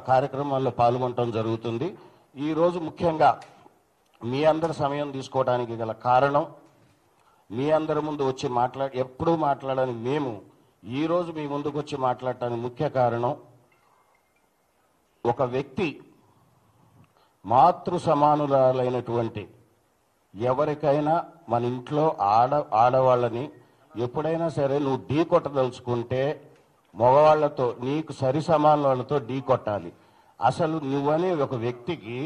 కార్యక్రమాల్లో పాల్గొనడం జరుగుతుంది. ఈ రోజు ముఖ్యంగా మీ అందరి సమయం తీసుకోవడానికి గల కారణం, మీ అందరి ముందు వచ్చి ఎప్పుడూ మాట్లాడని మేము ఈ రోజు మీ ముందుకు వచ్చి మాట్లాడటానికి ముఖ్య కారణం, ఒక వ్యక్తి మాతృ సమానురాలైనటువంటి ఎవరికైనా మన ఇంట్లో ఆడవాళ్ళని ఎప్పుడైనా సరే నువ్వు ఢీ కొట్టదలుచుకుంటే మగవాళ్లతో, నీకు సరి సమాన వాళ్ళతో ఢీ కొట్టాలి. అసలు నువ్వనే ఒక వ్యక్తికి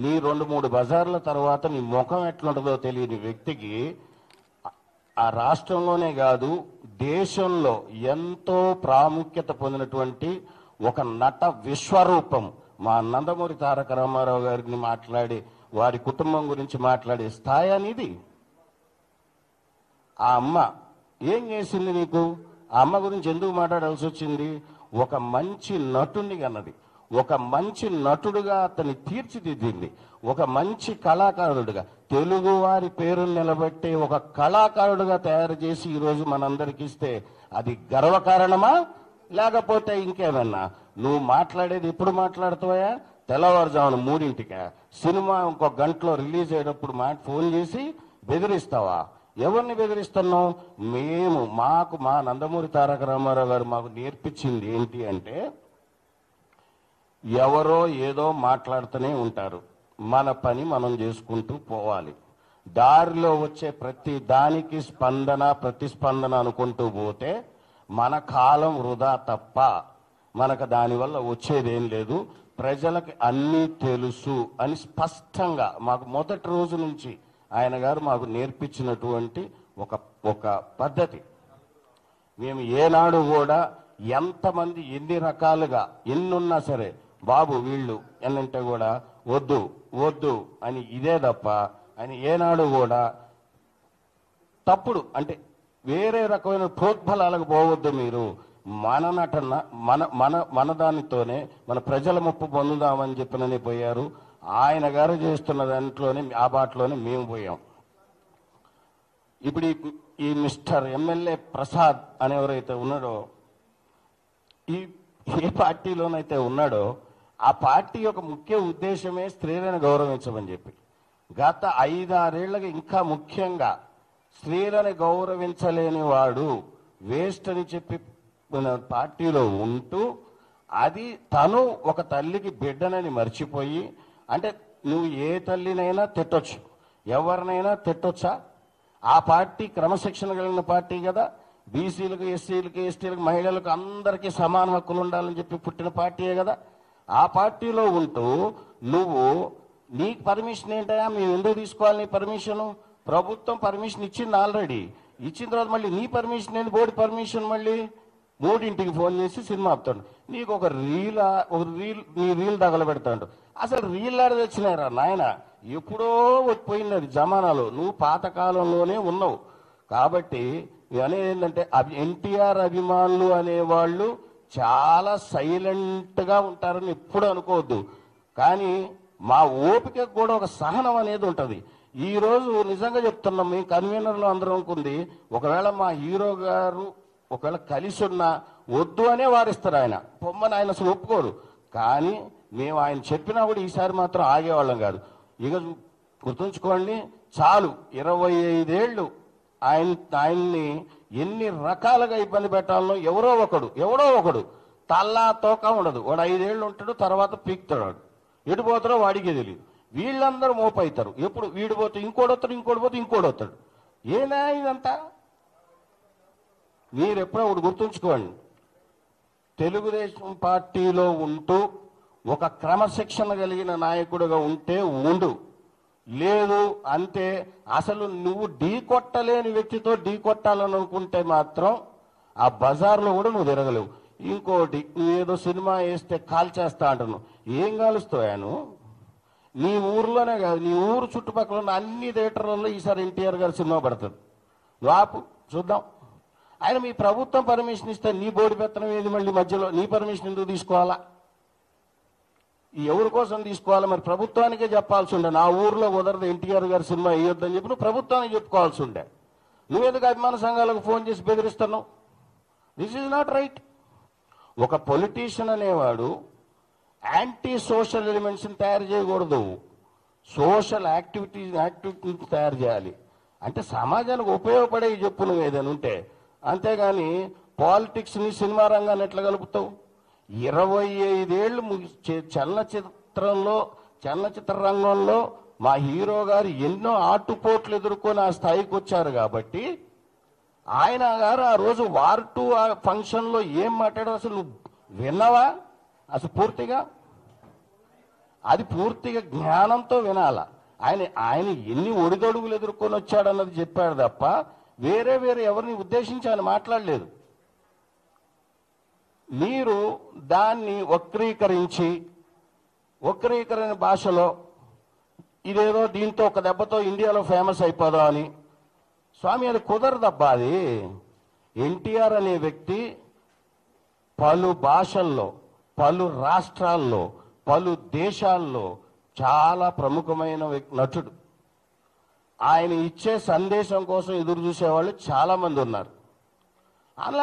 నీ 2-3 బజార్ల తర్వాత నీ ముఖం ఎట్లుంటుందో తెలియని వ్యక్తికి ఆ రాష్ట్రంలోనే కాదు దేశంలో ఎంతో ప్రాముఖ్యత పొందినటువంటి ఒక నట విశ్వరూపం మా నందమూరి తారక రామారావు గారిని మాట్లాడి వారి కుటుంబం గురించి మాట్లాడే స్థాయి అనేది. ఆ అమ్మ ఏం చేసింది నీకు? ఆ అమ్మ గురించి ఎందుకు మాట్లాడాల్సి వచ్చింది? ఒక మంచి నటుడిని కన్నది, ఒక మంచి నటుడుగా అతన్ని తీర్చిదిద్దింది, ఒక మంచి కళాకారుడుగా తెలుగు వారి పేరును నిలబెట్టే ఒక కళాకారుడుగా తయారు చేసి ఈరోజు మనందరికి ఇస్తే అది గర్వకారణమా లేకపోతే ఇంకేమన్నా? నువ్వు మాట్లాడేది ఎప్పుడు మాట్లాడుతావా? తెల్లవారుజామున 3ంటికా? సినిమా ఇంకొక గంటలో రిలీజ్ అయ్యేటప్పుడు ఫోన్ చేసి బెదిరిస్తావా? ఎవరిని బెదిరిస్తున్నావు? మా నందమూరి తారక రామారావు గారు మాకు నేర్పించింది ఏంటి అంటే, ఎవరో ఏదో మాట్లాడుతూనే ఉంటారు, మన పని మనం చేసుకుంటూ పోవాలి. దారిలో వచ్చే ప్రతి దానికి ప్రతిస్పందన అనుకుంటూ పోతే మన కాలం వృధా తప్ప మనకు దానివల్ల వచ్చేదేం లేదు. ప్రజలకు అన్నీ తెలుసు అని స్పష్టంగా మాకు మొదటి రోజు నుంచి ఆయన గారు మాకు నేర్పించినటువంటి ఒక పద్ధతి. మేము ఏనాడు కూడా ఎంతమంది ఎన్ని రకాలుగా ఎన్నున్నా సరే, బాబు వీళ్ళు ఎన్నంటే కూడా వద్దు వద్దు అని ఇదే తప్ప అని ఏనాడు కూడా తప్పుడు అంటే వేరే రకమైన ప్రోద్బలాలకు పోవద్దు. మీరు మన నటన మన దానితోనే మన ప్రజల ముప్పు పొందుదామని చెప్పినని పోయారు. ఆయన గారు చేస్తున్న దాంట్లోనే ఆ బాటలోనే మేము పోయాం. ఇప్పుడు ఈ మిస్టర్ ఎమ్మెల్యే ప్రసాద్ అనేవరైతే ఉన్నాడో, ఏ పార్టీలోనైతే ఉన్నాడో ఆ పార్టీ యొక్క ముఖ్య ఉద్దేశమే స్త్రీలను గౌరవించమని చెప్పి, గత 5-6 ఏళ్లుగా ఇంకా ముఖ్యంగా స్త్రీలను గౌరవించలేని వాడు వేస్ట్ అని చెప్పి పార్టీలో ఉంటూ, అది తను ఒక తల్లికి బిడ్డనని మర్చిపోయి, అంటే నువ్వు ఏ తల్లినైనా తిట్టొచ్చు, ఎవరినైనా తిట్టొచ్చా? ఆ పార్టీ క్రమశిక్షణ కలిగిన పార్టీ కదా. బీసీలకు, ఎస్సీలకు, ఎస్టీలకు, మహిళలకు అందరికీ సమాన హక్కులు ఉండాలని చెప్పి పుట్టిన పార్టీయే కదా. ఆ పార్టీలో ఉంటూ నీకు పర్మిషన్ ఏంటయా? మేము ఎందుకు తీసుకోవాలి నీ పర్మిషను? ప్రభుత్వం పర్మిషన్ ఇచ్చింది, ఆల్రెడీ ఇచ్చిన తర్వాత మళ్ళీ నీ పర్మిషన్ ఏంది? బోర్డు పర్మిషన్ మళ్ళీ 3ంటికి ఫోన్ చేసి సినిమా ఆపుతాడు. నీకు ఒక రీల్ తగలబెడతాడు. అసలు రీల్ ఆడ తెచ్చినారా నాయన? ఎప్పుడో పోయింది అది జమానాలో. నువ్వు పాతకాలంలోనే ఉన్నావు. కాబట్టి అనేది ఏంటంటే, ఎన్టీఆర్ అభిమానులు అనేవాళ్ళు చాలా సైలెంట్గా ఉంటారని ఎప్పుడు అనుకోవద్దు. కానీ మా ఓపికకు కూడా ఒక సహనం అనేది ఉంటుంది. ఈరోజు నిజంగా చెప్తున్నాం, మేము కన్వీనర్లో అందరం అనుకుంది, ఒకవేళ మా హీరో గారు ఒకవేళ కలిసి ఉన్నా వద్దు అనే వారిస్తారు. ఆయన పొమ్మని ఆయన అసలు ఒప్పుకోరు. కానీ మేము ఆయన చెప్పినా కూడా ఈసారి మాత్రం ఆగేవాళ్ళం కాదు. ఇక గుర్తుంచుకోండి, చాలు 25 ఏళ్ళు ఆయన్ని ఎన్ని రకాలుగా ఇబ్బంది పెట్టాలనో ఎవడో ఒకడు తల్లా తోక ఉండదు. వాడు 5 ఏళ్ళు ఉంటాడు, తర్వాత పీక్తాడు. ఎటు పోతారో వాడికే తెలియదు. వీళ్ళందరూ మోపవుతారు. ఎప్పుడు వీడు పోతే ఇంకోటి వస్తాడు. ఏనా ఇదంతా? మీరు ఎప్పుడో ఒకటి గుర్తుంచుకోండి, తెలుగుదేశం పార్టీలో ఉంటూ ఒక క్రమశిక్షణ కలిగిన నాయకుడిగా ఉంటే ఉండు, లేదు అంతే. అసలు నువ్వు ఢీ కొట్టలేని వ్యక్తితో ఢీ కొట్టాలని అనుకుంటే మాత్రం ఆ బజార్లో కూడా నువ్వు తిరగలేవు. ఇంకోటి, నువ్వేదో సినిమా వేస్తే కాల్చేస్తా అంటున్నావు. ఏం కాలుస్తావు? నీ ఊర్లోనే కాదు, నీ ఊరు చుట్టుపక్కల ఉన్న అన్ని థియేటర్లలో ఈసారి ఎన్టీఆర్ గారి సినిమా పడుతుంది. వాపు చూద్దాం. ఆయన మీ ప్రభుత్వం పర్మిషన్ ఇస్తే నీ బోర్డు పెత్తనం ఏది? మళ్ళీ మధ్యలో నీ పర్మిషన్ ఎందుకు తీసుకోవాలా? ఎవరి కోసం తీసుకోవాలి? మరి ప్రభుత్వానికే చెప్పాల్సి ఉండే, నా ఊర్లో కుదరదు ఎన్టీఆర్ గారి సినిమా వేయొద్దని చెప్పి నువ్వు ప్రభుత్వానికి చెప్పుకోవాల్సి ఉండే. నువ్వేందుకు అభిమాన సంఘాలకు ఫోన్ చేసి బెదిరిస్తున్నావు? This is not right. ఒక పొలిటీషియన్ అనేవాడు యాంటీ సోషల్ ఎలిమెంట్స్ని తయారు చేయకూడదు, సోషల్ యాక్టివిటీని తయారు చేయాలి. అంటే సమాజానికి ఉపయోగపడేవి చెప్పు నువ్వు ఏదైనా ఉంటే, అంతేగాని పాలిటిక్స్ని సినిమా రంగాన్ని ఎట్లా కలుపుతావు? 25 ఏళ్ళు చలనచిత్ర రంగంలో మా హీరో గారు ఎన్నో ఆటుపోట్లు ఎదుర్కొని ఆ స్థాయికి వచ్చారు. కాబట్టి ఆయన గారు ఆ రోజు వార్ 2 ఆ ఫంక్షన్లో ఏం మాట్లాడారు అసలు నువ్వు విన్నావా? అసలు పూర్తిగా అది పూర్తిగా జ్ఞానంతో వినాల. ఆయన ఎన్ని ఒడిదొడుగులు ఎదుర్కొని వచ్చాడన్నది చెప్పాడు తప్ప వేరే ఎవరిని ఉద్దేశించి ఆయన మాట్లాడలేదు. మీరు దాన్ని వక్రీకరణ భాషలో ఇదేదో దీంతో ఒక దెబ్బతో ఇండియాలో ఫేమస్ అయిపోదా అని, స్వామి అది కుదరదబ్బా. అది ఎన్టీఆర్ అనే వ్యక్తి పలు భాషల్లో, పలు రాష్ట్రాల్లో, పలు దేశాల్లో చాలా ప్రముఖమైన నటుడు. ఆయన ఇచ్చే సందేశం కోసం ఎదురు చూసేవాళ్ళు చాలా మంది ఉన్నారు. అలా